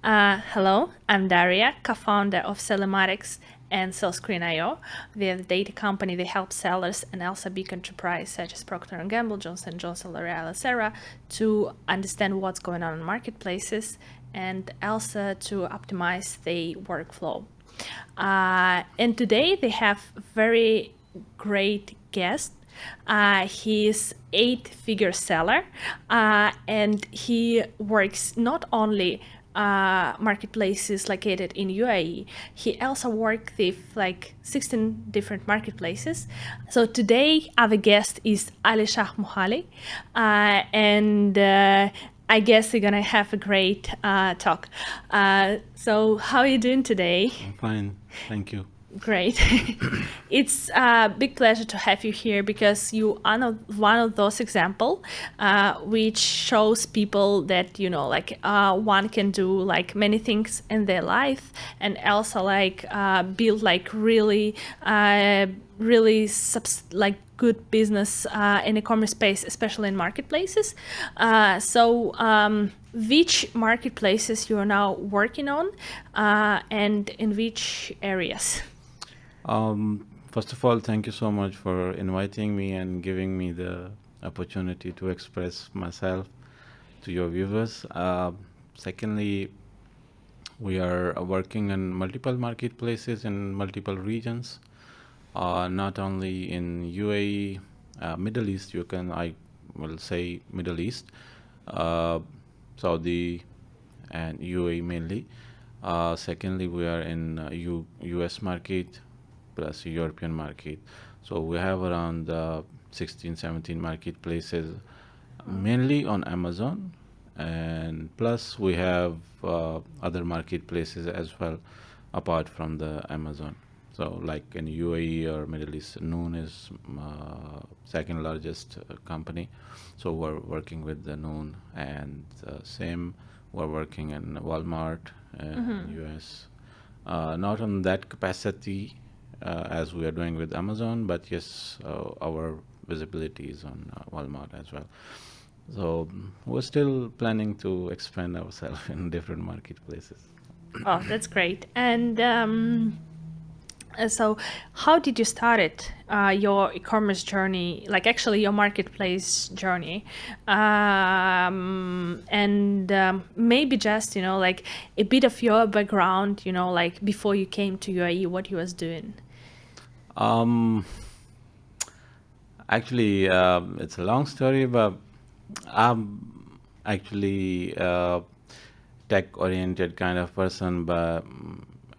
Hello, I'm Daria, co-founder of Sellematics and SalesScreen.io. We are the data company that helps sellers and also big enterprise such as Procter & Gamble, Johnson & Johnson, L'Oreal, etc. to understand what's going on in marketplaces and also to optimize the workflow. And today they have very great guest. He's 8-figure seller, and he works not only marketplaces located in UAE. He also worked with like 16 different marketplaces. So today our guest is Ali Shah Mohali, and I guess we're gonna have a great talk. So how are you doing today? I'm fine, thank you. Great. It's a big pleasure to have you here because you are one of those examples which shows people that, one can do like many things in their life and also like build like really like good business in e-commerce space, especially in marketplaces. Which marketplaces you are now working on and in which areas? First of all, thank you so much for inviting me and giving me the opportunity to express myself to your viewers. Secondly, we are working on multiple marketplaces in multiple regions, not only in UAE, Middle East. I will say Middle East, uh, Saudi, and UAE mainly. Secondly, we are in US market plus European market. So we have around 16, 17 marketplaces, mainly on Amazon, and plus we have other marketplaces as well, apart from the Amazon. So like in UAE or Middle East, Noon is second largest company. So we're working with the Noon, and same we're working in Walmart in US. Not on that capacity as we are doing with Amazon, but yes, our visibility is on Walmart as well. So we're still planning to expand ourselves in different marketplaces. Oh, that's great. And so how did you start it, your e-commerce journey, like actually your marketplace journey? And maybe just, like a bit of your background, like before you came to UAE, what you was doing. Um, Actually, it's a long story, but I'm actually a tech-oriented kind of person. But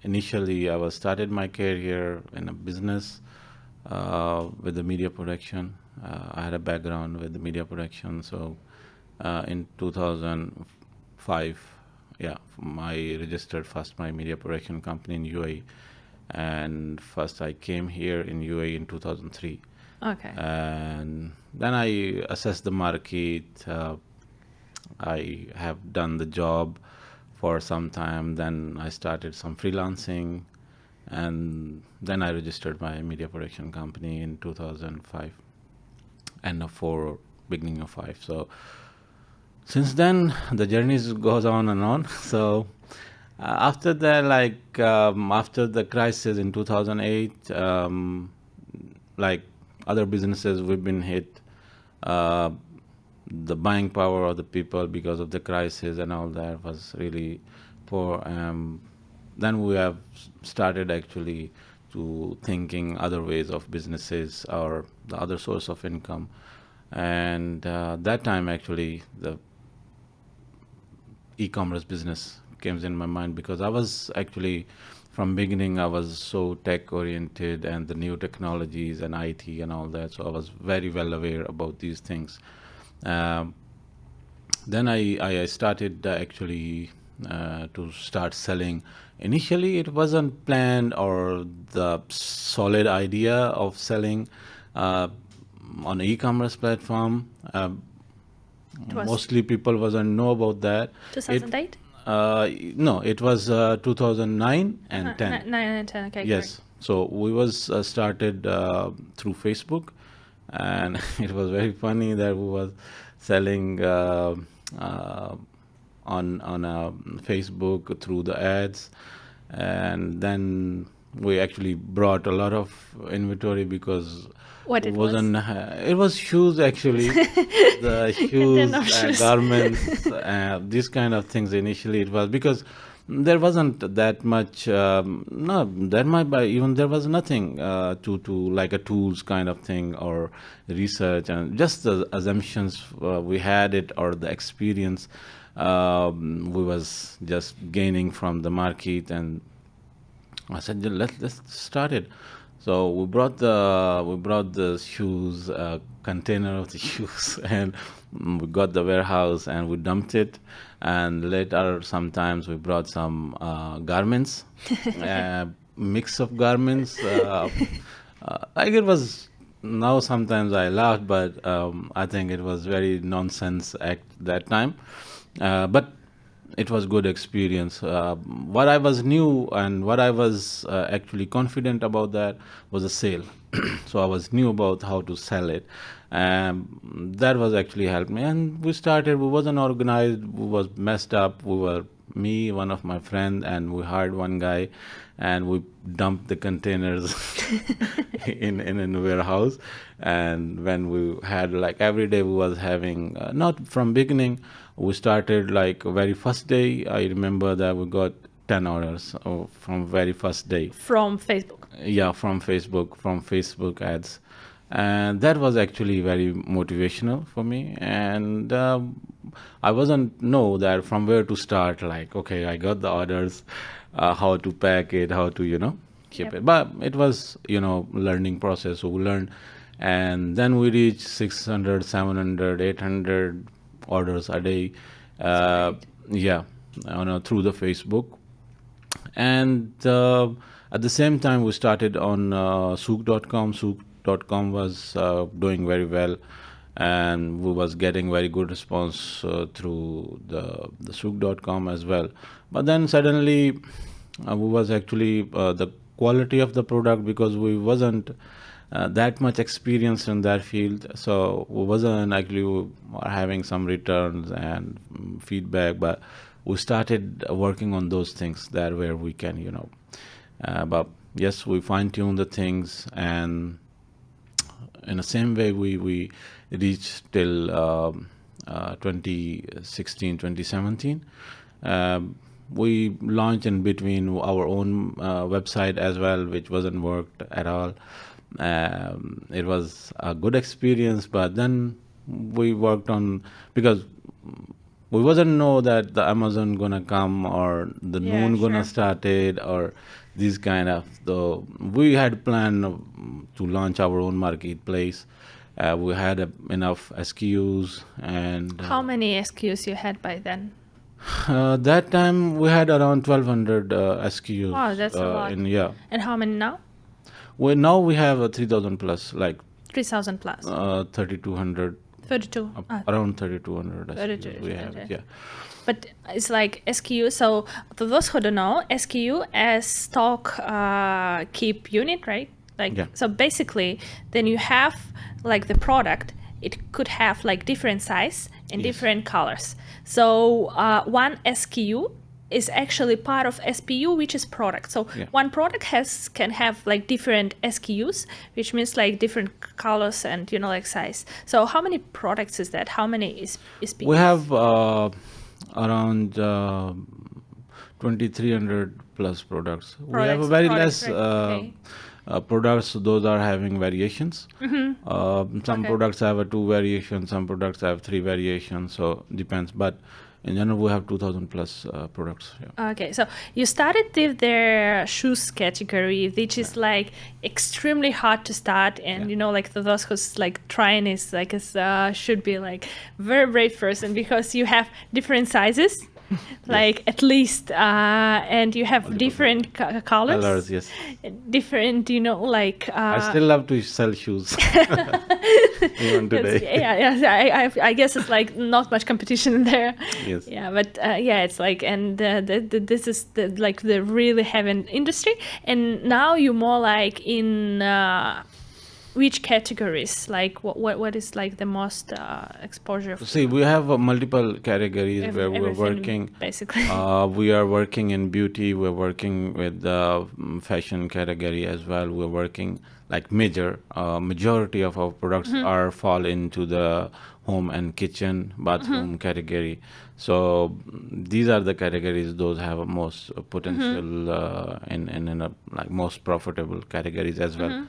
initially, I was started my career in a business with the media production. I had a background with the media production, so in 2005, yeah, I registered first my media production company in UAE, and first I came here in UAE in 2003. Okay. And then I assessed the market. I have done the job for some time. Then I started some freelancing, and then I registered my media production company in 2005, end of 4, beginning of 5. So since then, the journey goes on and on. So after that, after the crisis in 2008, like other businesses, we've been hit. Uh, the buying power of the people because of the crisis and all that was really poor. Then we have started actually to thinking other ways of businesses or the other source of income. And that time actually the e-commerce business came in my mind, because I was actually from beginning I was so tech oriented and the new technologies and IT and all that, so I was very well aware about these things. um, then I started actually to start selling. Initially it wasn't planned or the solid idea of selling uh, on e-commerce platform. It was Mostly people wasn't know about that. It 2008? no, it was 2009 and 10. 9 and 10, okay, Yes. correct. So we was started through Facebook, and it was very funny that we was selling uh, on Facebook through the ads, and then we actually brought a lot of inventory because What it was? it was shoes actually, the shoes, of shoes. garments, these kind of things. Initially, it was because there wasn't that much. No, there might be even there was nothing to like a tools kind of thing or research, and just the assumptions we had it or the experience we was just gaining from the market. And I said, "Yeah, let's start it." So we brought the shoes, container of the shoes, and we got the warehouse and we dumped it. And later, sometimes we brought some garments, mix of garments. Like it was now. Sometimes I laugh, but I think it was very nonsense at that time. But it was good experience. What I was new and what I was actually confident about that was a sale. So I was new about how to sell it. That was actually helped me. And we started. We wasn't organized. We was messed up. We were me, one of my friend, and we hired one guy, and we dumped the containers in a warehouse. And when we had like every day, we was having not from beginning. We started like very first day. I remember that we got 10 orders from very first day. From Facebook. Yeah, from Facebook ads, and that was actually very motivational for me. And I wasn't know that from where to start. Like, okay, I got the orders, how to pack it, how to keep Yep. it. But it was learning process. So we learned, and then we reached 600, 700, 800 orders a day. That's Yeah, through the Facebook. And at the same time, we started on souk.com. Souk.com was doing very well, and we was getting very good response through the souk.com as well. But then suddenly, we was actually the quality of the product, because we wasn't that much experience in that field, so we wasn't actually having some returns and feedback. But we started working on those things that where we can but yes, we fine-tune the things. And in the same way, we reached till 2016, 2017. We launched in between our own website as well, which wasn't worked at all. It was a good experience, but then we worked on, because we wasn't know that the Amazon gonna come or the Yeah, noon gonna sure. start it or these kind of. So we had planned to launch our own marketplace. We had enough SKUs, and How many SKUs you had by then? that time we had around 1,200 SKUs. Wow, that's a lot. And how many now? now we have 3,000 plus, like 3,000 plus. 3,200, 32. around 3,200 SKUs 32, we have. okay. Yeah. But it's like SKU. So for those who don't know, SKU as stock keep unit, right? Like, Yeah. so basically, then you have like the product. It could have like different size and Yes. different colors. So one SKU is actually part of SPU, which is product. So Yeah. one product can have like different SKUs, which means like different colors and like size. So how many products is that? How many is SPUs? We have around 2,300 plus products. We have a very Products, less right. Okay. products. Those are having variations. Some Okay. products have a 2 variations, some products have 3 variations, so depends. But in general, we have 2,000 plus products. Yeah. Okay, so you started with the shoes category, which is like extremely hard to start, and Yeah. like those who's like trying is like should be like very brave person, because you have different sizes, like at least, and you have Multiple different colors, Colors, yes. different, like. I still love to sell shoes even today. I guess it's like not much competition there. Yes. Yeah, but it's like, and this is like the really heavy industry, and now you're more like in which categories? Like what is like the most exposure for See, we have multiple categories where we're everything, working. basically? We are working in beauty. We're working with the fashion category as well. We're working like majority of our products are fall into the home and kitchen, bathroom category. So these are the categories. Those have a most potential in a, like most profitable categories as well.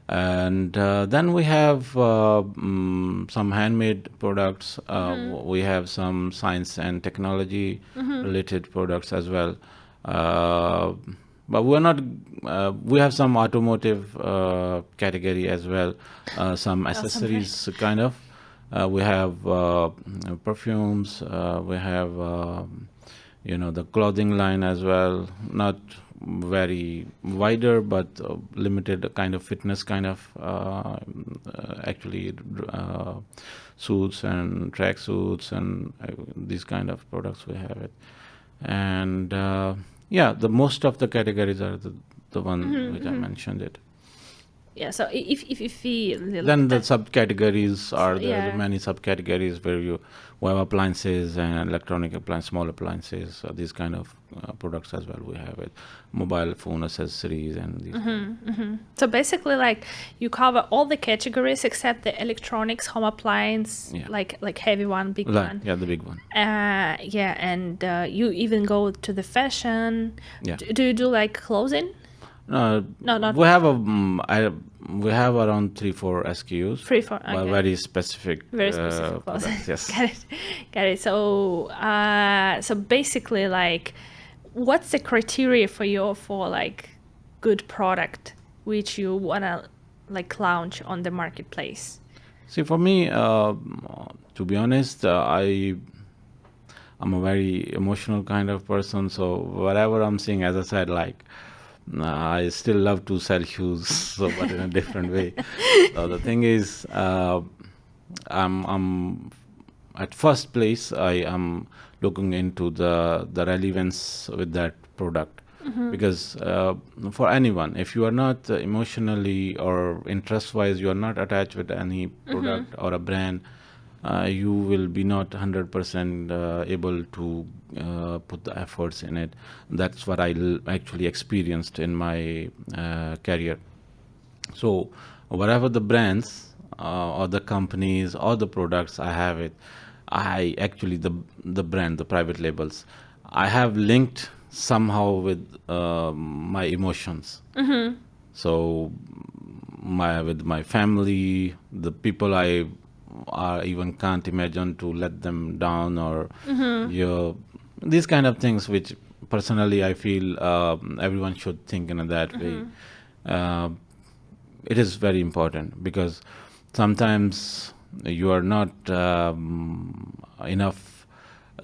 And then we have some handmade products. We have some science and technology related products as well. Uh, but we're not. We have some automotive category as well. Some accessories kind of. We have perfumes. We have the clothing line as well. Not very wider, but limited kind of fitness kind of actually suits and track suits and these kind of products we have it. And yeah, the most of the categories are the one which I mentioned it. Yeah, so if we Then the subcategories are there yeah. are many subcategories where you have appliances and electronic appliances, small appliances, these kind of products as well. We have it, mobile phone accessories and these. So basically, like you cover all the categories except the electronics, home appliance, Yeah. like heavy one, big one. Yeah, the big one. Yeah, and you even go to the fashion. Yeah. Do you do like clothing? No, not we have we have around 3-4 SKUs. 3-4, but okay. very specific. Very specific clothing. products, yes. Got it. So basically, like, what's the criteria for you for like good product which you wanna like launch on the marketplace? See, for me, to be honest, I'm a very emotional kind of person. So whatever I'm seeing, as I said, like I still love to sell shoes, so but in a different way. So the thing is, I'm at first place. I am looking into the relevance with that product. Because for anyone, if you are not emotionally or interest wise, you are not attached with any product or a brand, you will be not 100% able to put the efforts in it. That's what I actually experienced in my career. So whatever the brands or the companies or the products I have it, I actually the brand, the private labels, I have linked somehow with my emotions. So with my family, the people I even can't imagine to let them down, or these kind of things, which personally I feel everyone should think in that way. It is very important because sometimes you are not enough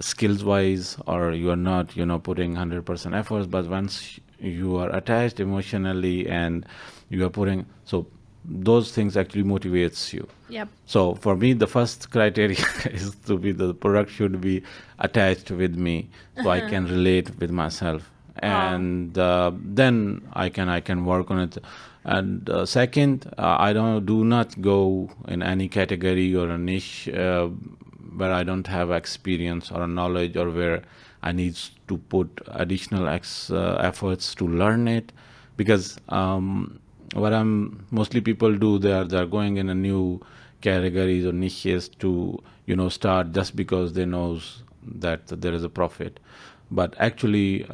skills wise, or you are not putting 100% efforts, but once you are attached emotionally and you are putting, so those things actually motivates you. Yep. So for me, the first criteria is to be the product should be attached with me, so I can relate with myself, and then I can work on it. And second, I do not go in any category or a niche where I don't have experience or knowledge, or where I need to put additional efforts to learn it. Because what mostly people do, they're going in a new categories or niches to start just because they knows that there is a profit. But actually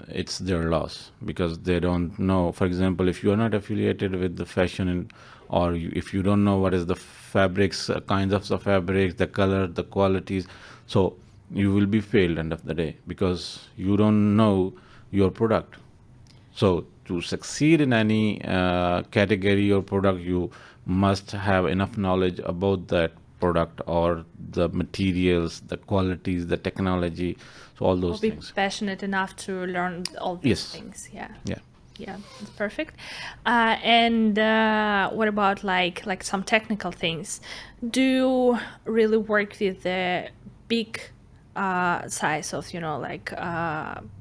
it's their loss, because they don't know. For example, if you are not affiliated with the fashion, or if you don't know what is the fabrics, kinds of the fabrics, the color, the qualities, so you will be failed end of the day, because you don't know your product. So to succeed in any category or product, you must have enough knowledge about that product, or the materials, the qualities, the technology, so all those Be things. passionate enough to learn all these Yes. things. Yeah. Yeah. Yeah, that's perfect. And what about like some technical things? Do you really work with the big size of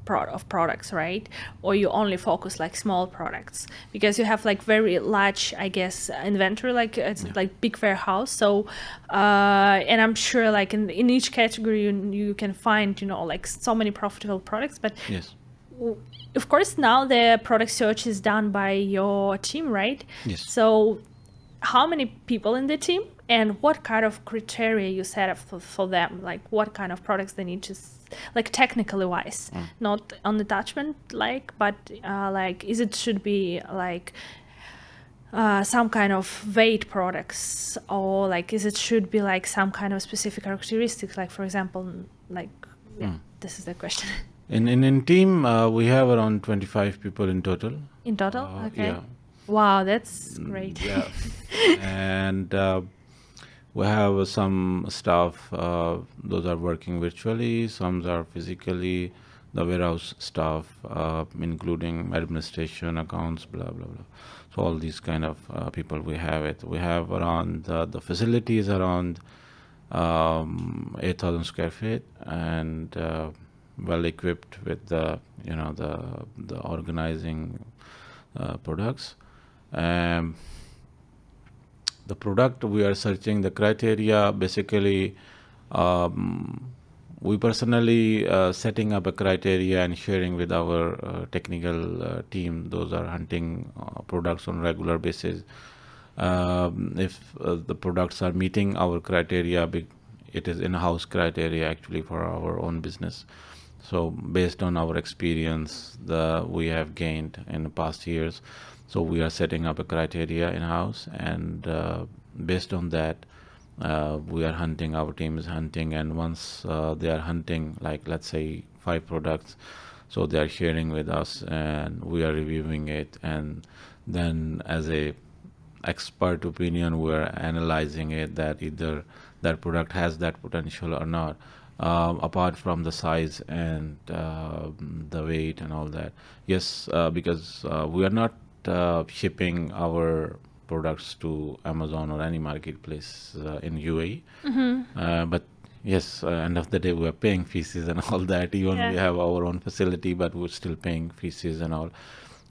of products, right? Or you only focus like small products because you have like very large, I guess, inventory, like it's like big warehouse. So and I'm sure like in each category you can find like so many profitable products, but Yes. of course now the product search is done by your team, right? Yes. So how many people in the team and what kind of criteria you set up for them, like what kind of products they need to like technically wise, not on attachment but like is it should be like some kind of weight products, or like is it should be like some kind of specific characteristics, like for example, like this is the question. In team, we have around 25 people in total. In total? Okay. Yeah. Wow, that's great. Yeah. And we have some staff, those are working virtually, some are physically, the warehouse staff, including administration, accounts, blah, blah, blah. So all these kind of people we have it. We have around, the facility is around 8,000 square feet, and well equipped with the organizing products. The product we are searching, the criteria basically, we personally setting up a criteria and sharing with our technical team. Those are hunting products on regular basis. If the products are meeting our criteria, it is in-house criteria actually for our own business. So based on our experience we have gained in the past years, so we are setting up a criteria in-house, and based on that, we are hunting, our team is hunting, and once they are hunting, like let's say 5 products, so they are sharing with us and we are reviewing it, and then as a expert opinion we are analyzing it, that either that product has that potential or not, apart from the size and the weight and all that. Yes, because we are not shipping our products to Amazon or any marketplace in UAE. But yes, end of the day, we are paying fees and all that. Even we have our own facility, but we're still paying fees and all.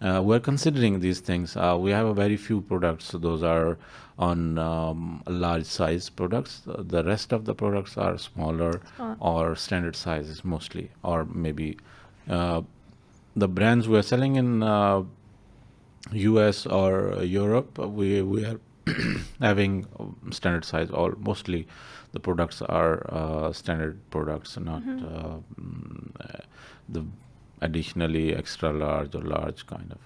We're considering these things. We have a very few products. So those are on large size products. The rest of the products are smaller or standard sizes mostly, or maybe the brands we're selling in US or Europe, we are having standard size, or mostly the products are standard products, not the additionally extra large or large kind of.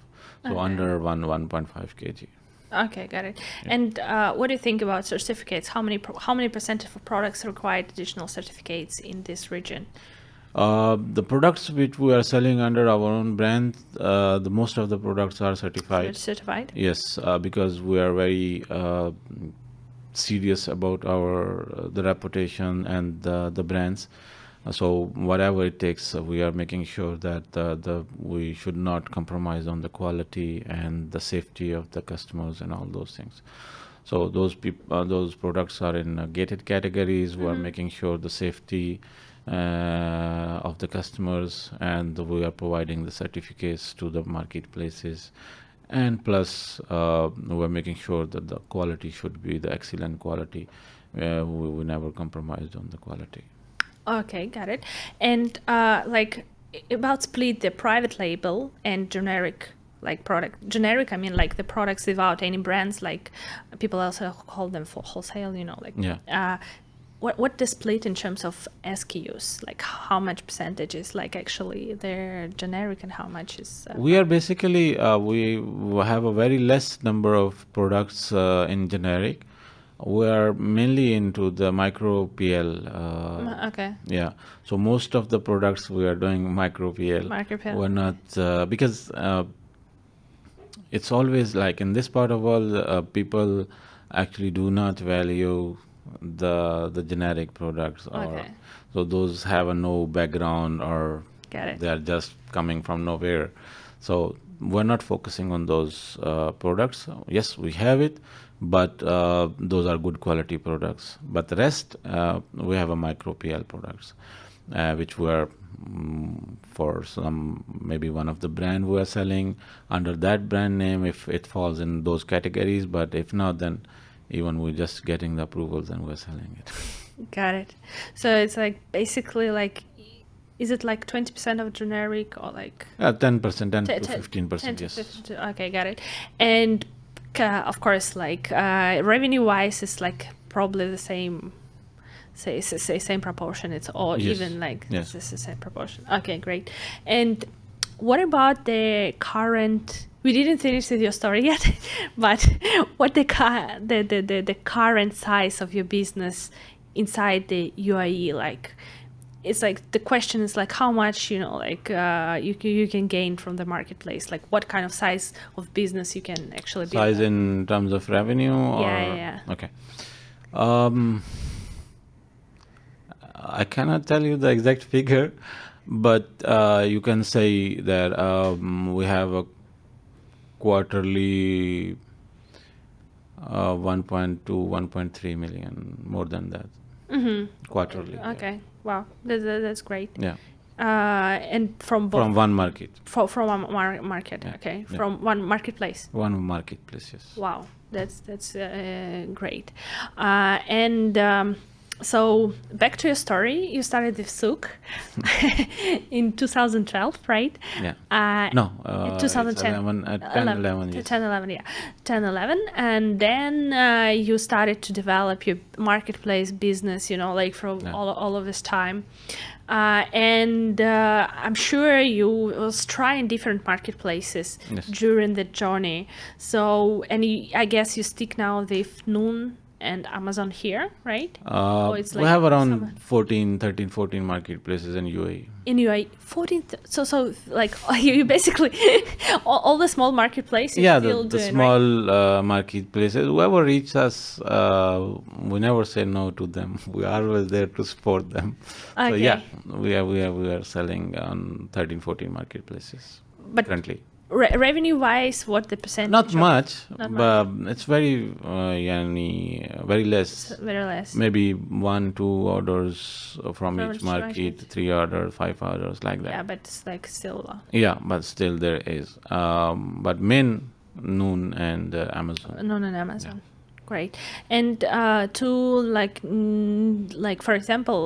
So under 1.5 kg. Okay, got it. And what do you think about certificates? How many percent of products require additional certificates in this region? The products which we are selling under our own brand, the most of the products are certified. Certified? Yes, because we are very serious about the reputation and the brands. So whatever it takes, we are making sure that we should not compromise on the quality and the safety of the customers and all those things. So those products are in gated categories. We are making sure the safety of the customers, and we are providing the certificates to the marketplaces, and plus we're making sure that the quality should be the excellent quality. We never compromised on the quality. Okay, got it. And like about split the private label and generic like product. Generic, I mean like the products without any brands, like people also call them for wholesale, what the split in terms of SKUs, like how much percentage is like actually they're generic and how much is we are basically we have a very less number of products in generic. We are mainly into the micro PL. Okay. Yeah. So most of the products we are doing micro PL. Micro PL. We're not because it's always like in this part of world, people actually do not value the generic products, or so those have a no background, or they are just coming from nowhere. So we're not focusing on those products. Yes, we have it, but those are good quality products. But the rest, we have a micro PL products. which were for some, maybe one of the brand we are selling under that brand name if it falls in those categories, but if not, then even we're just getting the approvals and we're selling it. Got it. So it's like basically like, is it like 20% of generic or like 10%, 10 10 to 15%, 10 to yes. 15? Okay, got it. And of course, like revenue wise, it's like probably the same. Say same proportion. It's all Yes. even like Yes. this is the same proportion. Okay, great. And what about the current? We didn't finish with your story yet, but what the current size of your business inside the UAE? Like, it's like the question is like how much like you can gain from the marketplace. Like, what kind of size of business you can actually build? Size in terms of revenue, or Yeah. okay. I cannot tell you the exact figure, but you can say that we have a quarterly 1.2, 1.3 million, more than that, quarterly. Okay. Wow. That's great. Yeah. And from both From one market. from one market. Yeah. Okay. Yeah. From one marketplace. One marketplace, yes. Wow. That's great. And so back to your story, you started with Souk in 2012, right? Yeah. No, in 2010. 10, 11 years. 10, 11, yeah. 10, 11. And then you started to develop your marketplace business, like from Yeah. all of this time. And I'm sure you was trying different marketplaces Yes. during the journey. So, and I guess you stick now with Noon and Amazon here, right? It's We like have around some- 14 marketplaces in UAE. in UAE, 14. So like you basically all the small marketplaces. Yeah, still the doing, small right? marketplaces, whoever reaches us, we never say no to them. We are always there to support them. So Okay. yeah, we are selling on 13, 14 marketplaces But currently. revenue wise, what the percentage? Not of- much, Not but it's very very less. Very less. Maybe 1, 2 orders from From each each market, market. 3 orders, 5 orders, like that. Yeah, but it's like still. Yeah, but still there is. But main Noon and Amazon. Known on Amazon. Great. And to like for example,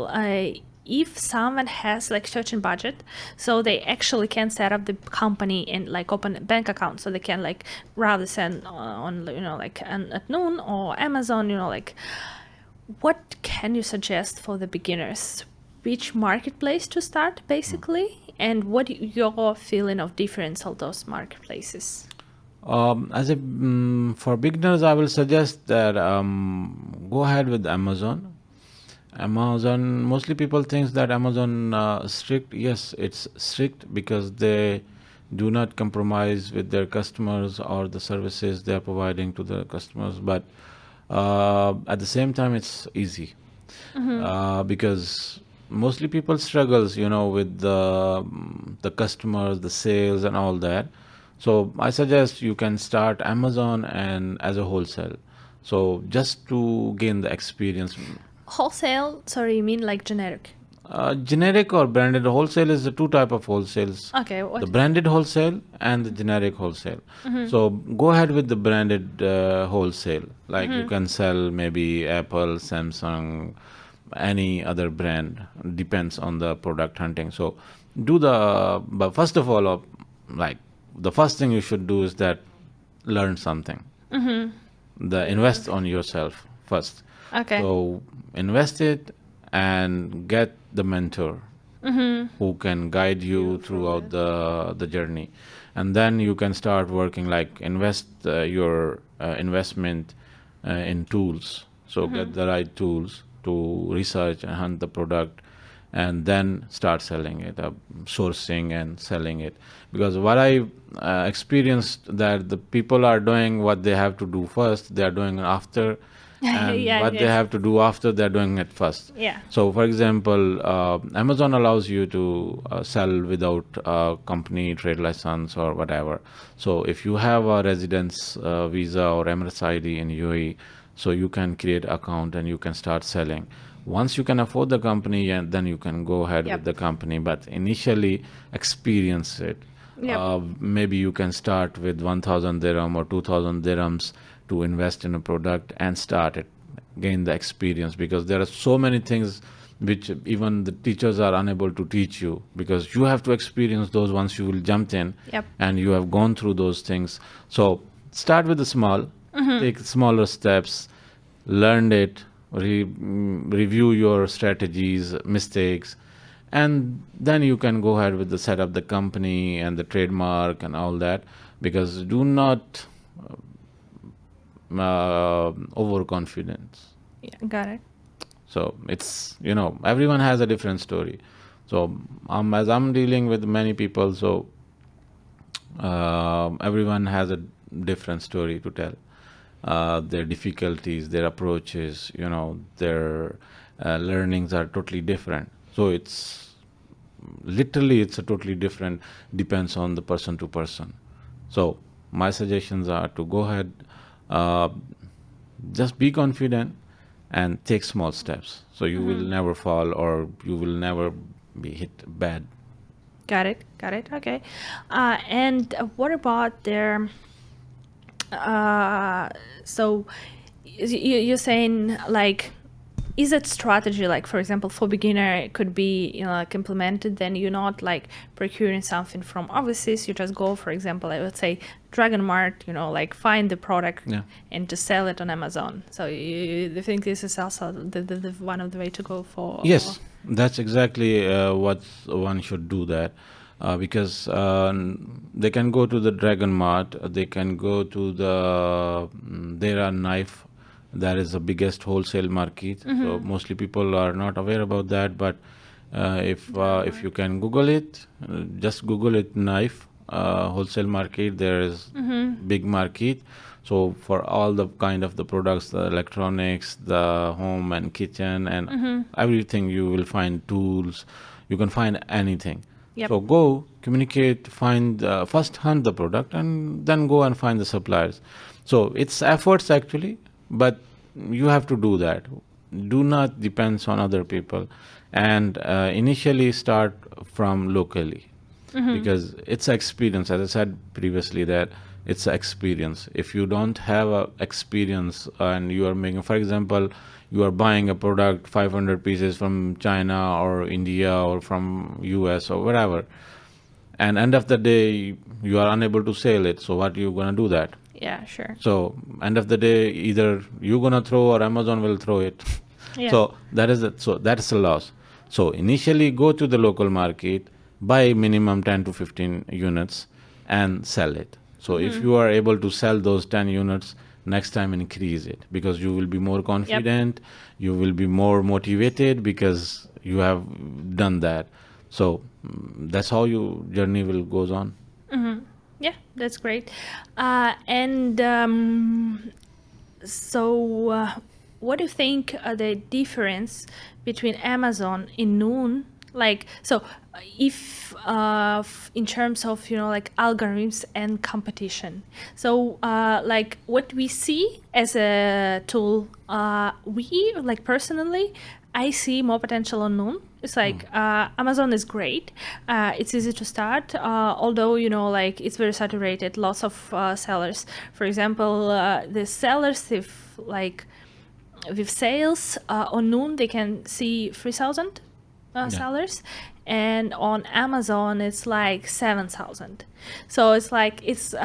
if someone has like certain budget, so they actually can set up the company and like open a bank account, so they can like rather send on like at Noon or Amazon, like what can you suggest for the beginners? Which marketplace to start basically, and what your feeling of difference of those marketplaces? For beginners, I will suggest that go ahead with Amazon. Amazon, mostly people think that Amazon strict. Yes, it's strict because they do not compromise with their customers or the services they are providing to the customers. But at the same time, it's easy because mostly people struggles, with the customers, the sales, and all that. So I suggest you can start Amazon and as a wholesale. So just to gain the experience. Wholesale? Sorry, you mean like generic? Generic or branded wholesale is the two type of wholesales. Okay. What? The branded wholesale and the generic wholesale. So go ahead with the branded wholesale. Like you can sell maybe Apple, Samsung, any other brand. Depends on the product hunting. So but first of all, like the first thing you should do is that learn something. Invest on yourself first. Okay. So invest it and get the mentor who can guide you throughout the journey, and then you can start working, like invest your investment in tools. So get the right tools to research and hunt the product, and then start selling it, sourcing and selling it. Because what I experienced, that the people are doing what they have to do first, they are doing after, and Yeah, what they yes. have to do after, they're doing it first. Yeah. So for example, Amazon allows you to sell without company trade license or whatever. So if you have a residence visa or Emirates ID in UAE, so you can create account and you can start selling. Once you can afford the company, and then you can go ahead Yep. with the company. But initially, experience it. Yep. Maybe you can start with 1,000 dirham or 2,000 dirhams to invest in a product and start it, gain the experience, because there are so many things which even the teachers are unable to teach you, because you have to experience those once you will jump in. Yep. And you have gone through those things. So start with the small, take smaller steps, learn it, review your strategies, mistakes, and then you can go ahead with the set up the company and the trademark and all that. Because do not overconfidence. Yeah, got it. So it's, everyone has a different story. So as I'm dealing with many people, so everyone has a different story to tell. Their difficulties, their approaches, their learnings are totally different. So it's a totally different, depends on the person to person. So my suggestions are to go ahead, just be confident and take small steps. So you will never fall, or you will never be hit bad. Got it. Okay. And what about their? So you're saying, like, is that strategy, like, for example, for beginner, it could be, like, implemented, then you're not like procuring something from overseas, you just go, for example, I would say Dragon Mart, like find the product Yeah. and just sell it on Amazon. So you think this is also the one of the way to go for? Yes, that's exactly what one should do that. Because they can go to the Dragon Mart, they can go to the Dera Knife, that is the biggest wholesale market. So mostly people are not aware about that, but if you can Google it, just Google it, knife wholesale market, there is big market. So for all the kind of the products, the electronics, the home and kitchen and everything, you will find tools, you can find anything. Yep. So go, communicate, find, first hunt the product and then go and find the suppliers. So it's efforts actually, but you have to do that. Do not depend on other people, and initially start from locally. Because it's experience, as I said previously, that it's experience. If you don't have a experience and you are making, for example, you are buying a product 500 pieces from China or India or from US or wherever, and end of the day you are unable to sell it, so what you gonna do that? Yeah, sure. So end of the day, either you gonna throw or Amazon will throw it. Yeah. So that is a loss. So initially go to the local market, buy minimum 10 to 15 units and sell it. So if you are able to sell those 10 units, next time increase it, because you will be more confident, you will be more motivated because you have done that. So that's how your journey will goes on. Yeah, that's great. And so what do you think are the difference between Amazon and Noon? Like, so if in terms of, like algorithms and competition. So like what we see as a tool, we, like personally, I see more potential on Noon. It's like Amazon is great. It's easy to start, although, like it's very saturated, lots of sellers. For example, the sellers, if like with sales on Noon, they can see 3,000 sellers, and on Amazon it's like 7,000. So it's like it's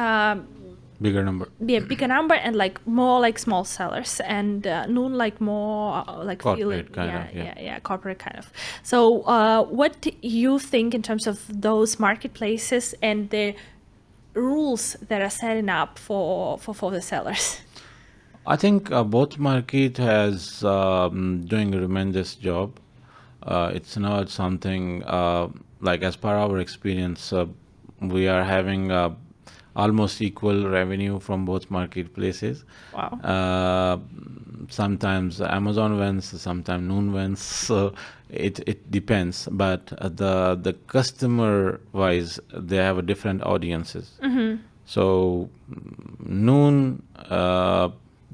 Bigger number. yeah, bigger number, and like more like small sellers, and Noon like more like Corporate feeling, kind of, yeah, corporate kind of. So what do you think in terms of those marketplaces and the rules that are setting up for the sellers? I think both market has doing a tremendous job. It's not something like, as per our experience, we are having almost equal revenue from both marketplaces. Wow. Sometimes Amazon wins, sometimes Noon wins. So it depends. But the customer wise, they have a different audiences. So Noon,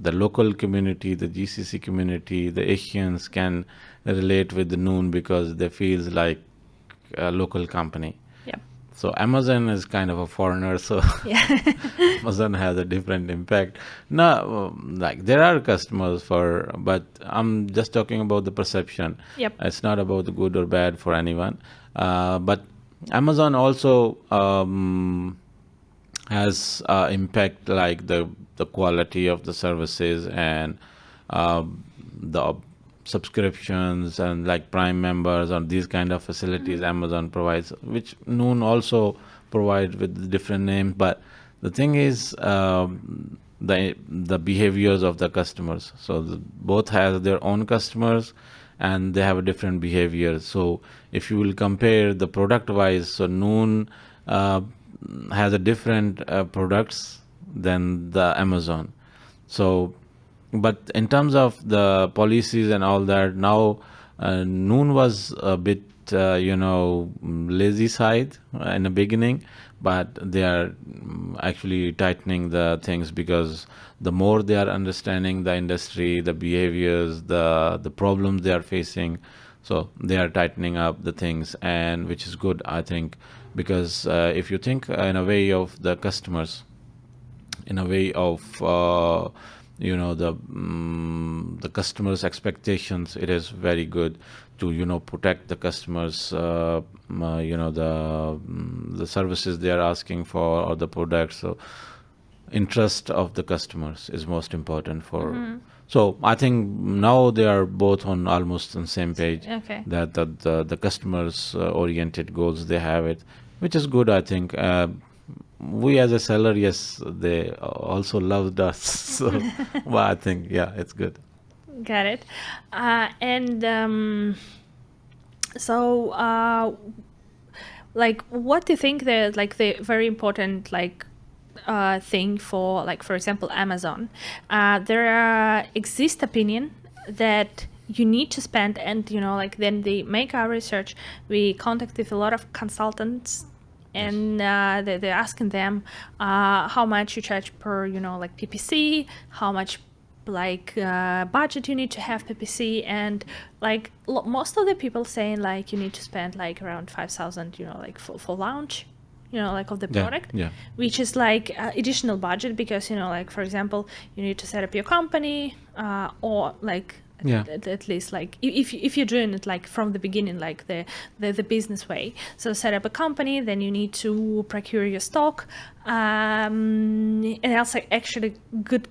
the local community, the GCC community, the Asians can relate with the Noon because they feels like a local company. Yeah. So Amazon is kind of a foreigner, so Yeah. Amazon has a different impact. No, like there are customers for, but I'm just talking about the perception. Yep. It's not about the good or bad for anyone. But Amazon also has impact like the quality of the services and the subscriptions and like Prime members or these kind of facilities Amazon provides, which Noon also provide with different names. But the thing is the behaviors of the customers. So both has their own customers and they have a different behavior. So if you will compare the product wise, so Noon has a different products than the Amazon. So, but in terms of the policies and all that, now Noon was a bit, lazy side in the beginning, but they are actually tightening the things because the more they are understanding the industry, the behaviors, the problems they are facing, so they are tightening up the things, and which is good, I think, because if you think in a way of the customers, in a way of the customers' expectations, it is very good to protect the customers, the services they are asking for or the products. So interest of the customers is most important for. So I think now they are both on almost on same page. Okay. That the customers oriented goals they have it, which is good. I think we as a seller, yes, they also loved us. So well, I think it's good. Got it. And so like what do you think the very important thing for, like, for example, Amazon? There exist opinion that you need to spend, and then they make our research. We contacted a lot of consultants, and they're asking them how much you charge per PPC, how much budget you need to have PPC, and most of the people saying you need to spend around 5,000 for launch of the product, which is additional budget because for example, you need to set up your company, or at least if you're doing it from the beginning, the business way. So set up a company, then you need to procure your stock, and also actually good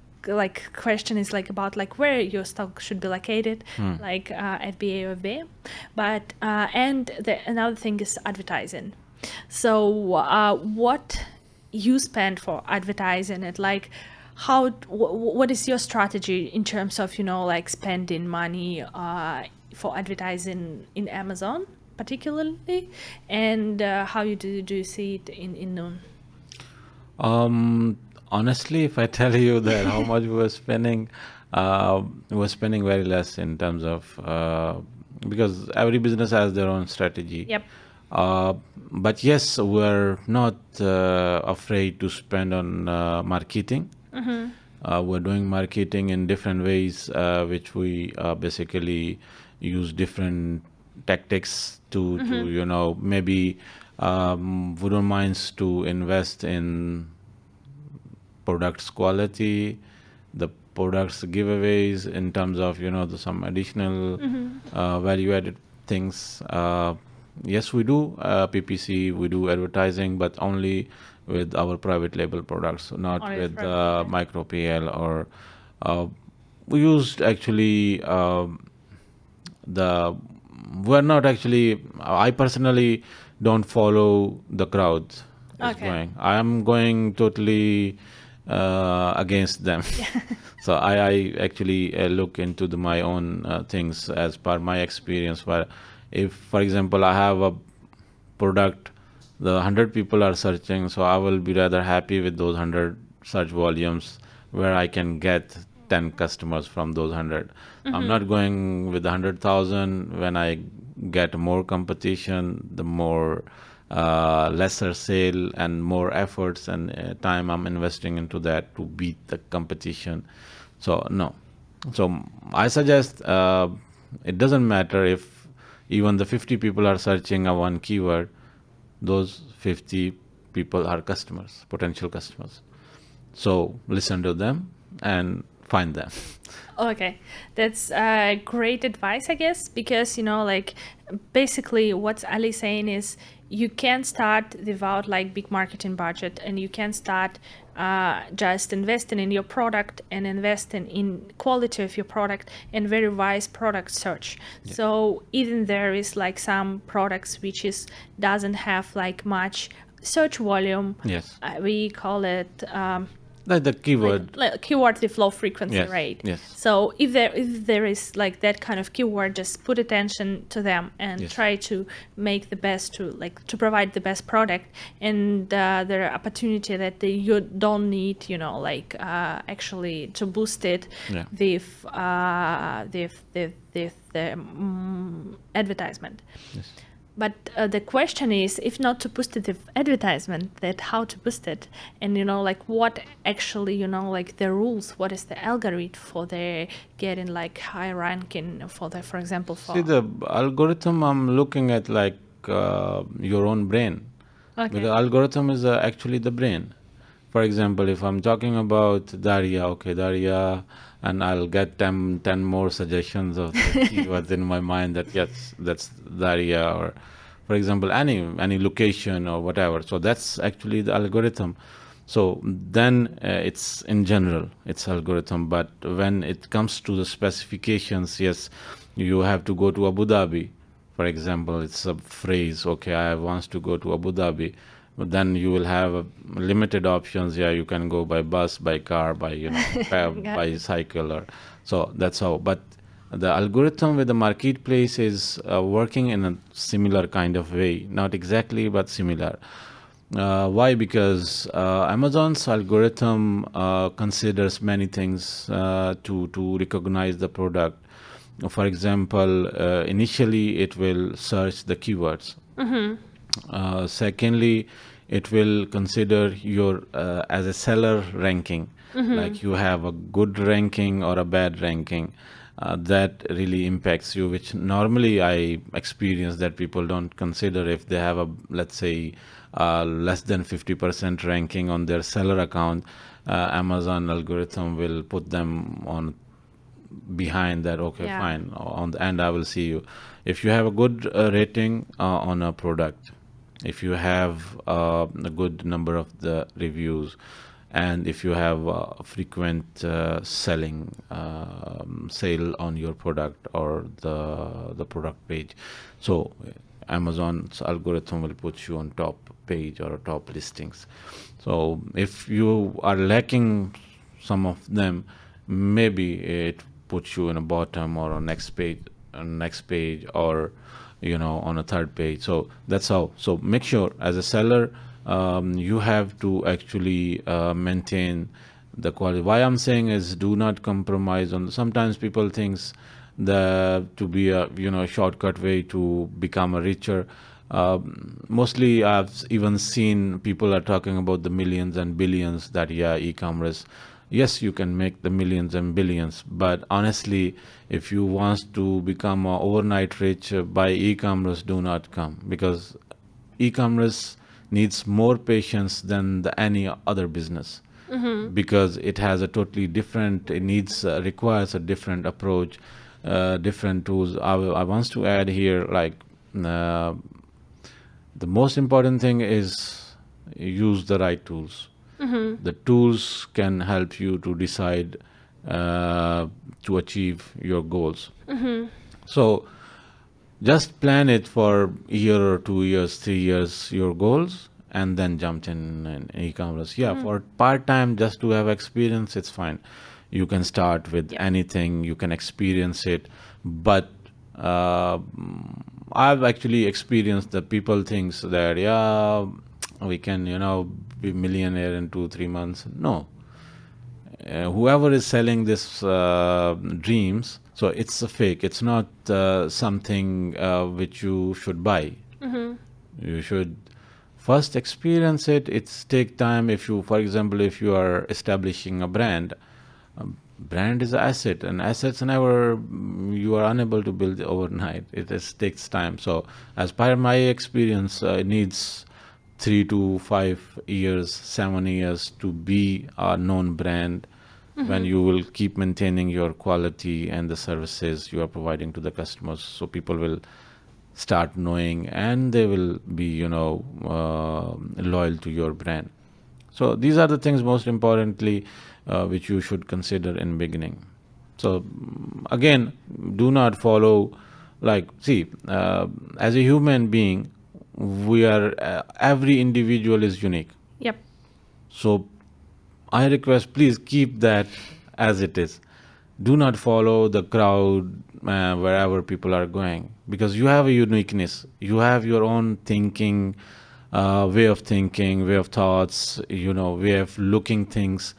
question is about where your stock should be located, FBA or FBA. But and another thing is advertising. So what you spend for advertising it, what is your strategy in terms of spending money for advertising in Amazon particularly, and how you do you see it in Noon? Honestly, if I tell you that how much we were spending very less in terms of because every business has their own strategy. Yep. But yes, we're not afraid to spend on marketing. We're doing marketing in different ways, which we basically use different tactics to maybe we don't mind to invest in products quality, the products giveaways in terms of some additional value added things. Yes, we do PPC, we do advertising, but only with our private label products, not Only with private label. micro PL or we used actually we're not actually, I personally don't follow the crowd is Okay. going. I am going totally against them. So I actually look into my own things as per my experience. Where if, for example, I have a product, the 100 people are searching, so I will be rather happy with those 100 search volumes where I can get 10 customers from those 100. I'm not going with 100,000 when I get more competition, the more lesser sale and more efforts and time I'm investing into that to beat the competition. So no. So I suggest it doesn't matter if even the 50 people are searching a one keyword, those 50 people are customers, potential customers. So listen to them and find them. Okay, that's great advice, I guess, because like basically what Ali saying is you can start without like big marketing budget, and you can start just investing in your product and investing in quality of your product and very wise product search. Yeah. So even there is like some products which is doesn't have like much search volume. Yes. We call it. Like the keyword. Like keyword with low frequency Yes, rate. yes. So if there is like that kind of keyword, just put attention to them and Yes. try to make the best to provide the best product. And there are opportunity that you don't need, actually to boost it Yeah. with advertisement. Yes. But the question is, if not to boost it with advertisement, that how to boost it, and like what actually like the rules, what is the algorithm for the getting like high ranking for example for. See, the algorithm I'm looking at like your own brain. Okay. Because algorithm is actually the brain. For example, if I'm talking about Daria, okay, Daria, and I'll get 10 more suggestions of the keywords in my mind that yes, that's Daria, or for example, any location or whatever. So that's actually the algorithm. So then it's in general, it's algorithm. But when it comes to the specifications, yes, you have to go to Abu Dhabi. For example, it's a phrase, okay, I want to go to Abu Dhabi. But then you will have limited options. Yeah, you can go by bus, by car, by by cycle, or so that's how. But the algorithm with the marketplace is working in a similar kind of way, not exactly, but similar. Why? Because Amazon's algorithm considers many things to recognize the product. For example, initially it will search the keywords. Secondly, it will consider your as a seller ranking, like you have a good ranking or a bad ranking. That really impacts you, which normally I experience that people don't consider. If they have a, let's say, less than 50% ranking on their seller account, Amazon algorithm will put them on behind that. Okay, Yeah. fine, on the end I will see you. If you have a good rating on a product, if you have a good number of the reviews, and if you have frequent sale on your product or the product page, so Amazon's algorithm will put you on top page or top listings. So if you are lacking some of them, maybe it puts you in a bottom or on next page, or on a third page. So that's how. So make sure as a seller, you have to actually maintain the quality. Why I'm saying is, do not compromise on. Sometimes people thinks that to be a shortcut way to become a richer. Mostly I've even seen people are talking about the millions and billions, that e-commerce. Yes, you can make the millions and billions, but honestly, if you want to become overnight rich by e-commerce, do not come, because e-commerce needs more patience than any other business, because it has a totally different, it needs requires a different approach, different tools. I want to add here, like the most important thing is use the right tools. The tools can help you to decide to achieve your goals. So just plan it for a year or 2 years, 3 years, your goals, and then jump in e-commerce. Yeah, for part-time, just to have experience, it's fine. You can start with anything, you can experience it. But I've actually experienced that people thinks that, we can, be millionaire in 2-3 months. No. Whoever is selling this dreams, so it's a fake. It's not something which you should buy. You should first experience it. It's take time. If you, for example, if you are establishing a brand, brand is an asset, and assets never, you are unable to build overnight. It just takes time. So as per my experience, it needs 3 to 5 years, 7 years to be a known brand, when you will keep maintaining your quality and the services you are providing to the customers, so people will start knowing and they will be, loyal to your brand. So these are the things most importantly, which you should consider in beginning. So again, do not follow, like, see, as a human being, we are, every individual is unique. Yep. So I request, please keep that as it is. Do not follow the crowd wherever people are going, because you have a uniqueness. You have your own thinking, way of thinking, way of thoughts, way of looking things.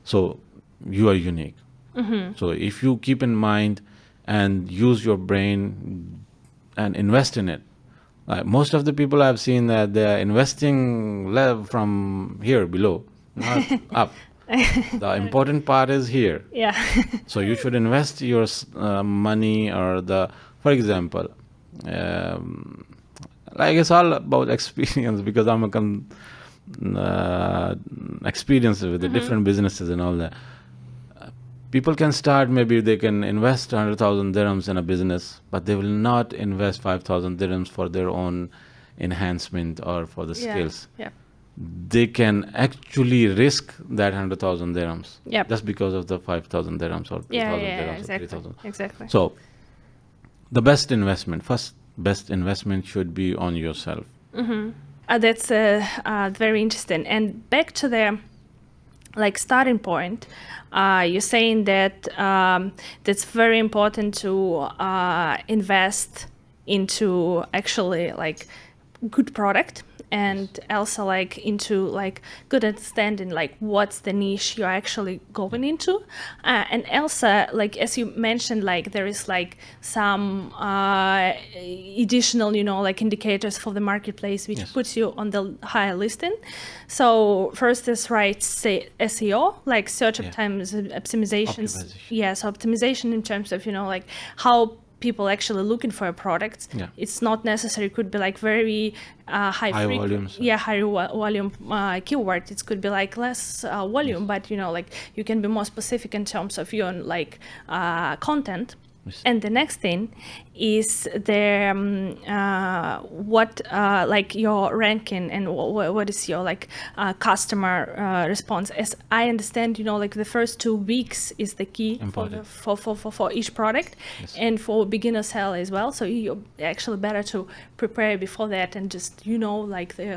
So you are unique. So if you keep in mind and use your brain and invest in it, most of the people I've seen that they are investing from here below, not up. The important part is here. Yeah. So you should invest your money, or for example, like, it's all about experience, because I'm experienced with the different businesses and all that. People can start, maybe they can invest 100,000 dirhams in a business, but they will not invest 5,000 dirhams for their own enhancement or for the skills. Yeah. They can actually risk that 100,000 dirhams, Yep. just because of the 5,000 dirhams or 2,000 Yeah, dirhams or exactly. 3,000. Exactly. So the best investment should be on yourself. That's very interesting. And back to the starting point, you're saying that that's very important to invest into actually good product, and also into good understanding what's the niche you're actually going into, and also as you mentioned, there is some additional indicators for the marketplace which puts you on the higher listing. So first is SEO, search optimization. Yes, optimization in terms of how people actually looking for a product. Yeah. It's not necessary, could be very high volumes. Yeah, high volume keyword. It could be less volume, but you can be more specific in terms of your content. Yes. And the next thing is the what your ranking and what is your customer response. As I understand, the first 2 weeks is the key for each product. Yes. And for beginner sale as well. So you're actually better to prepare before that and just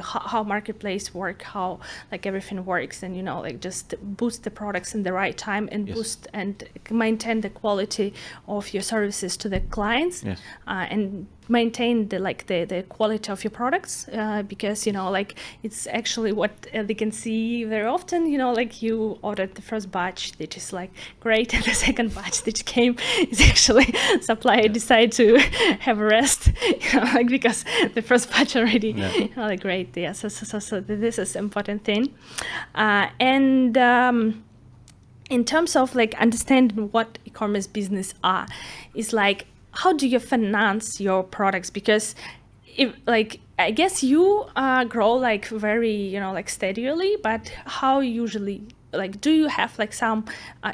how marketplace work, how everything works, and just boost the products in the right time and boost and maintain the quality of your services to the clients. Yes. And maintain the quality of your products, because it's actually what they can see very often. You ordered the first batch, which is great, and the second batch that came is actually supplier decide to have a rest, because the first batch already great. Yeah, so this is important thing, and in terms of understanding what e-commerce business are, is how do you finance your products? Because if I guess you grow very steadily, but how usually do you have some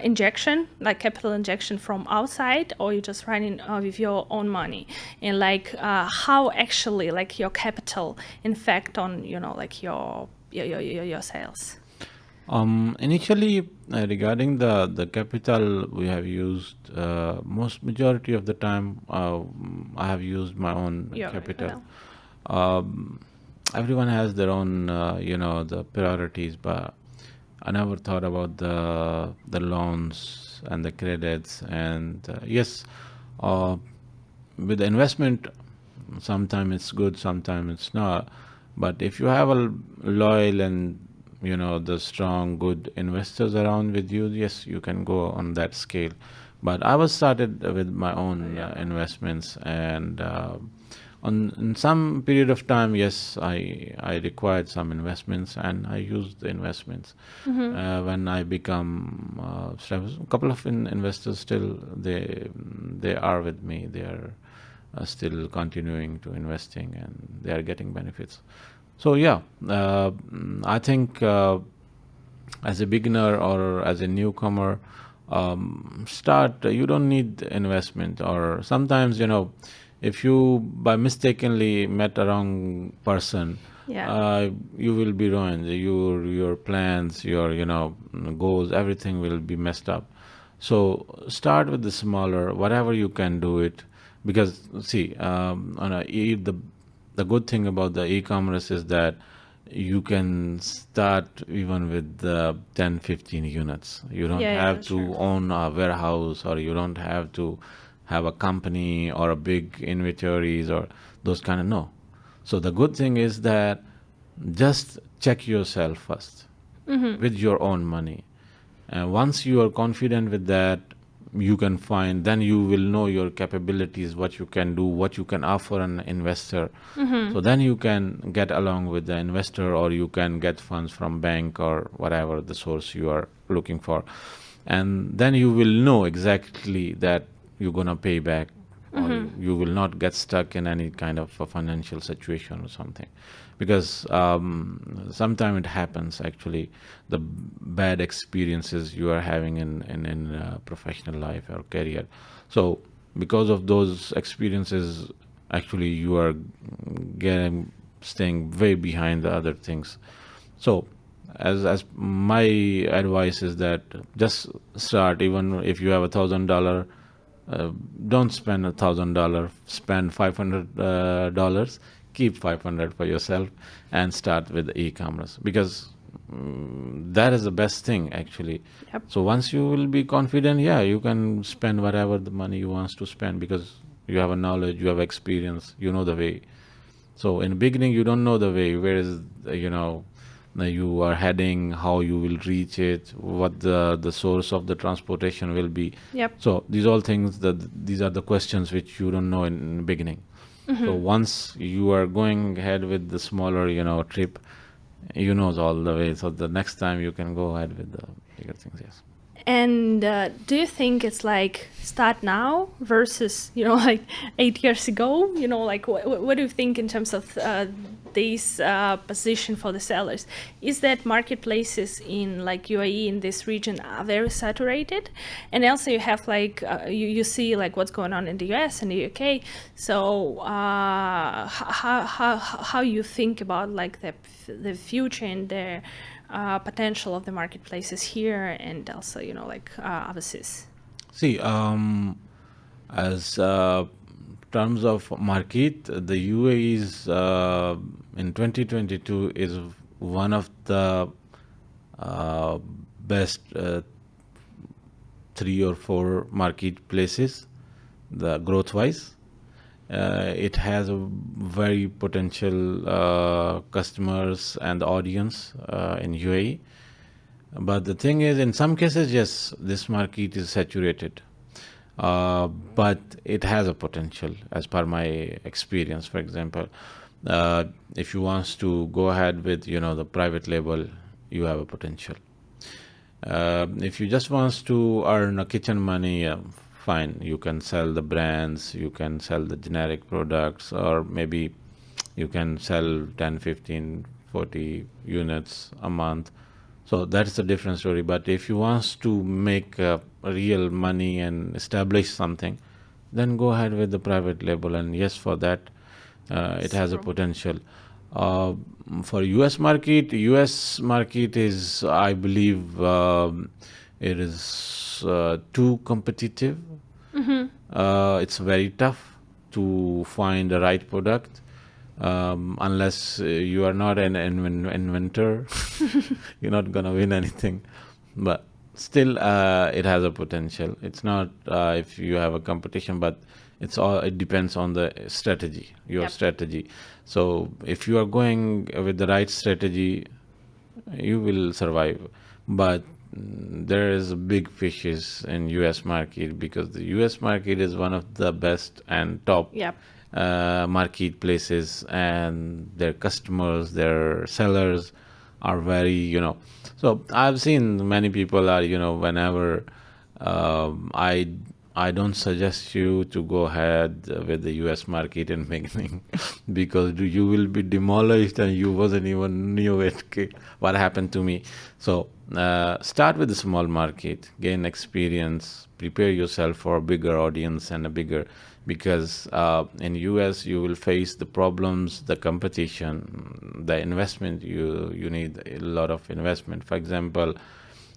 injection, capital injection from outside, or you just running with your own money? And how actually your capital effect on your sales? Initially, regarding the capital, we have used majority of the time. I have used my own capital. Everyone has their own, the priorities, but I never thought about the loans and the credits. And yes, with the investment, sometimes it's good, sometimes it's not. But if you have a loyal and the strong, good investors around with you, yes, you can go on that scale. But I was started with my own investments, and on in some period of time, yes, I required some investments, and I used the investments. When I become a couple of investors still they are with me. They are still continuing to investing, and they are getting benefits. So yeah, I think as a beginner or as a newcomer, start. You don't need investment, or sometimes if you by mistakenly met a wrong person, Yeah. you will be ruined. Your plans, your goals, everything will be messed up. So start with the smaller, whatever you can do it, because see, the good thing about the e-commerce is that you can start even with 10 15 units. You don't Yeah, yeah, have that's to true. own a warehouse, or you don't have to have a company or a big inventories or those kind of, no. So the good thing is that just check yourself first with your own money, and once you are confident with that, you can find, then you will know your capabilities, what you can do, what you can offer an investor. So then you can get along with the investor, or you can get funds from bank or whatever the source you are looking for. And then you will know exactly that you're going to pay back, or you will not get stuck in any kind of a financial situation or something. Because sometimes it happens, actually, the bad experiences you are having in professional life or career. So because of those experiences, actually you are getting staying way behind the other things. So as my advice is that just start. Even if you have $1,000, don't spend $1,000, spend $500. Keep 500 for yourself, and start with e-commerce, because that is the best thing, actually. Yep. So once you will be confident, yeah, you can spend whatever the money you want to spend, because you have a knowledge, you have experience, you know the way. So in the beginning, you don't know the way, where is you are heading, how you will reach it, what the source of the transportation will be. Yep. So these are the questions which you don't know in the beginning. So once you are going ahead with the smaller trip, all the way. So the next time you can go ahead with the bigger things. Yes. And do you think it's like start now versus, like 8 years ago? Like what do you think in terms of this position for the sellers? Is that marketplaces in like UAE in this region are very saturated? And also you have like, you see like what's going on in the US and the UK. So how you think about like the future and the potential of the marketplaces here and also like overseas? See, as terms of market, the UAE is in 2022 is one of the best 3 or 4 marketplaces, the growth wise. It has a very potential customers and audience in UAE. But the thing is, in some cases, yes, this market is saturated. But it has a potential, as per my experience. For example, if you want to go ahead with the private label, you have a potential. If you just want to earn a kitchen money, fine, you can sell the brands, you can sell the generic products, or maybe you can sell 10 15 40 units a month. So that's a different story. But if you want to make real money and establish something, then go ahead with the private label. And yes, for that, it has a potential. For US market is, I believe, it is too competitive. It's very tough to find the right product, unless you are not an inventor. You're not gonna win anything. But still, it has a potential. It's not if you have a competition, but it depends on the strategy, your Yep. strategy. So if you are going with the right strategy, you will survive. But there is big fishes in US market, because the US market is one of the best and top Yep. marketplaces, and their customers, their sellers are very, so I've seen many people are, whenever I don't suggest you to go ahead with the US market in beginning because you will be demolished and you wasn't even knew it. What happened to me? So start with a small market, gain experience, prepare yourself for a bigger audience and a bigger, because in US you will face the problems, the competition, the investment. You need a lot of investment. For example,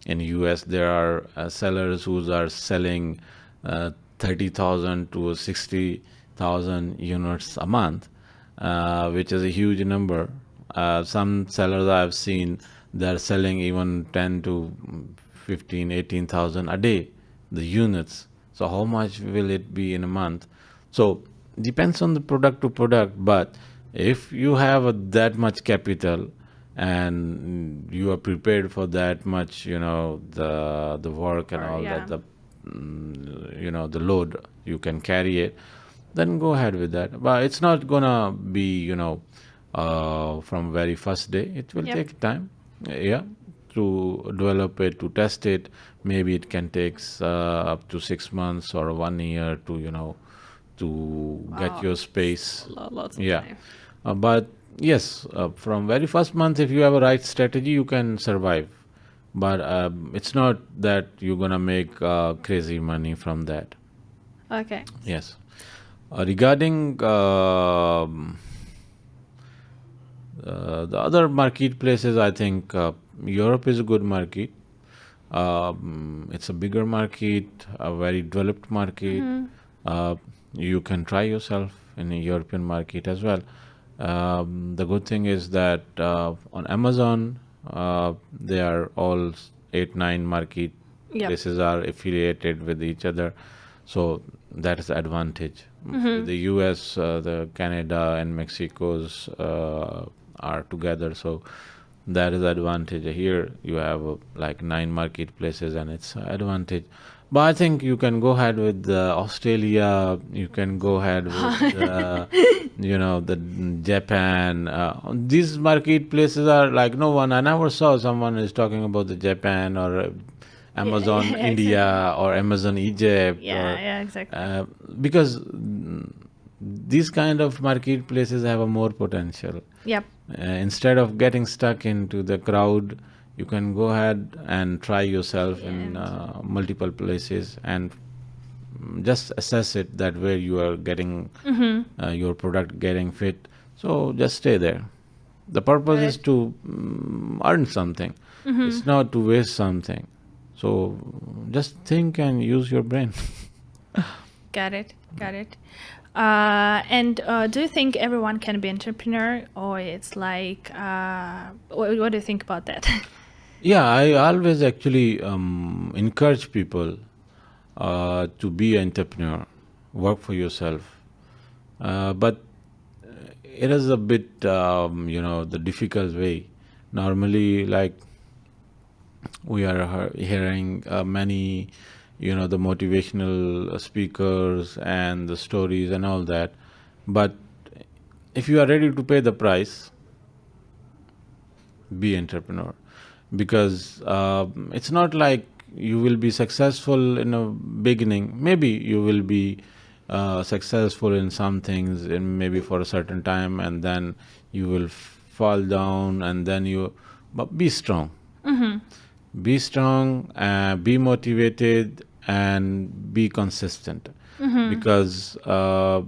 in US there are sellers who are selling 30,000 to 60,000 units a month, which is a huge number. Some sellers I've seen, they're selling even 10 to 15, 18,000 a day, the units. So how much will it be in a month? So depends on the product to product, but if you have that much capital and you are prepared for that much, the work and all Yeah. that, the load, you can carry it, then go ahead with that. But it's not gonna be, from very first day. It will Yep. take time, yeah, to develop it, to test it. Maybe it can take up to 6 months or 1 year to, to get Wow. your space. Lots of Yeah. time. But yes, from very first month, if you have a right strategy, you can survive. But it's not that you're gonna make crazy money from that. Okay. Yes. Regarding the other marketplaces, I think Europe is a good market. It's a bigger market, a very developed market. Uh, you can try yourself in a European market as well. The good thing is that on Amazon, they are all 8, 9 market Yep. places are affiliated with each other, so that is the advantage. The US, the Canada, and Mexico's are together, so that is the advantage. Here you have like 9 marketplaces, and it's an advantage. But I think you can go ahead with Australia. You can go ahead with the Japan. These marketplaces are like no one. I never saw someone is talking about the Japan or Amazon yeah, India exactly. or Amazon Egypt, Yeah, or yeah, exactly. because these kind of marketplaces have a more potential. Yep. Instead of getting stuck into the crowd, you can go ahead and try yourself in And multiple places and just assess it that where you are getting your product getting fit. So just stay there. The purpose is Right. to earn something. It's not to waste something. So just think and use your brain. Got it. Got it. And do you think everyone can be entrepreneur, or it's like, what do you think about that? Yeah, I always actually encourage people to be an entrepreneur, work for yourself. But it is a bit, the difficult way. Normally, like we are hearing many, the motivational speakers and the stories and all that. But if you are ready to pay the price, be entrepreneur, because it's not like you will be successful in a beginning. Maybe you will be successful in some things in maybe for a certain time, and then you will fall down, and then but be strong. Be strong, be motivated, and be consistent, because I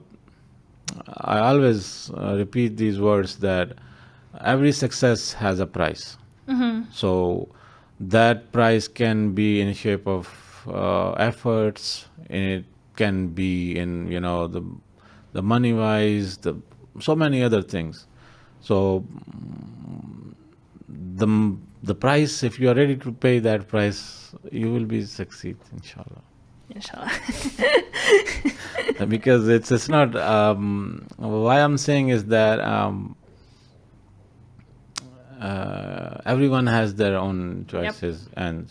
always repeat these words that every success has a price. So that price can be in shape of efforts. It can be in the money wise, the so many other things. So the price, if you are ready to pay that price, you will be succeed, inshallah. Inshallah. Because it's not why I'm saying is that everyone has their own choices and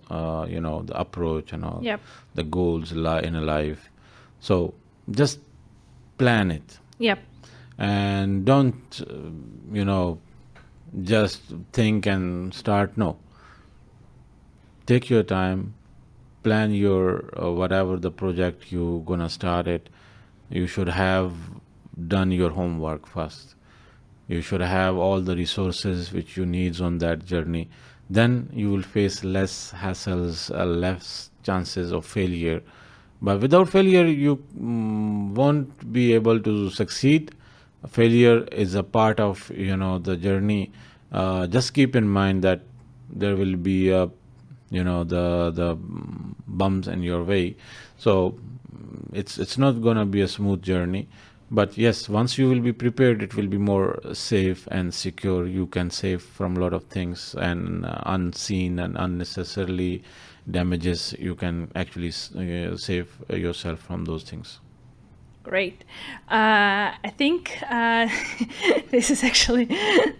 the approach and all Yep. the goals in a life. So just plan it. Yep. And don't just think and start. No, take your time, plan your whatever the project you gonna start it. You should have done your homework first. You should have all the resources which you needs on that journey. Then you will face less hassles, less chances of failure. But without failure, you won't be able to succeed. Failure is a part of the journey. Just keep in mind that there will be the bumps in your way. So it's not gonna be a smooth journey. But yes, once you will be prepared, it will be more safe and secure. You can save from a lot of things, and unseen and unnecessarily damages. You can actually save yourself from those things. Great. I think this is actually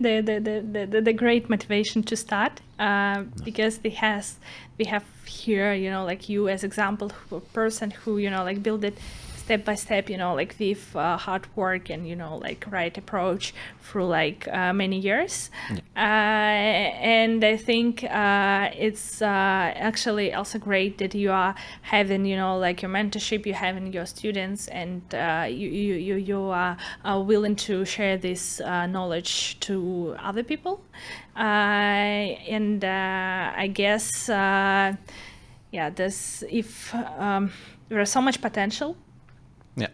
the great motivation to start, because we have here, like you as example, a person who, like build it step by step, like with hard work and, like right approach through like many years. And I think it's actually also great that you are having, like your mentorship, you having your students, and you are willing to share this knowledge to other people. And I guess, this if there is so much potential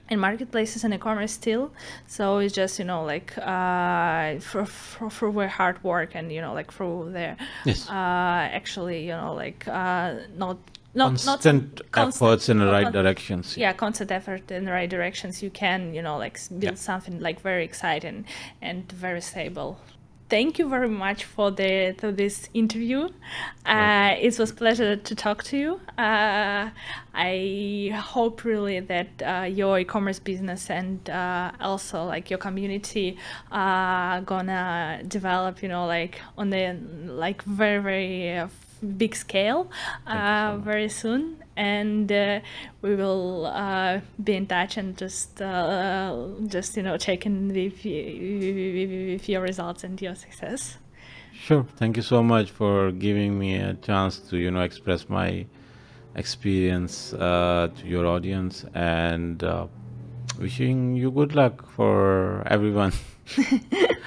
in marketplaces and e-commerce still, so it's just like through their hard work and like through their actually like not constant efforts in the right directions. Constant effort in the right directions, you can like build something like very exciting and very stable. Thank you very much for this interview. It was a pleasure to talk to you. I hope really that your e-commerce business and also like your community are gonna develop, like on the like very, very big scale very soon, and we will be in touch and just checking with your results and your success. Sure. Thank you so much for giving me a chance to express my experience to your audience, and wishing you good luck for everyone.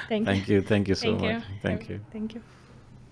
Thank you so much. Thank you. Thank you.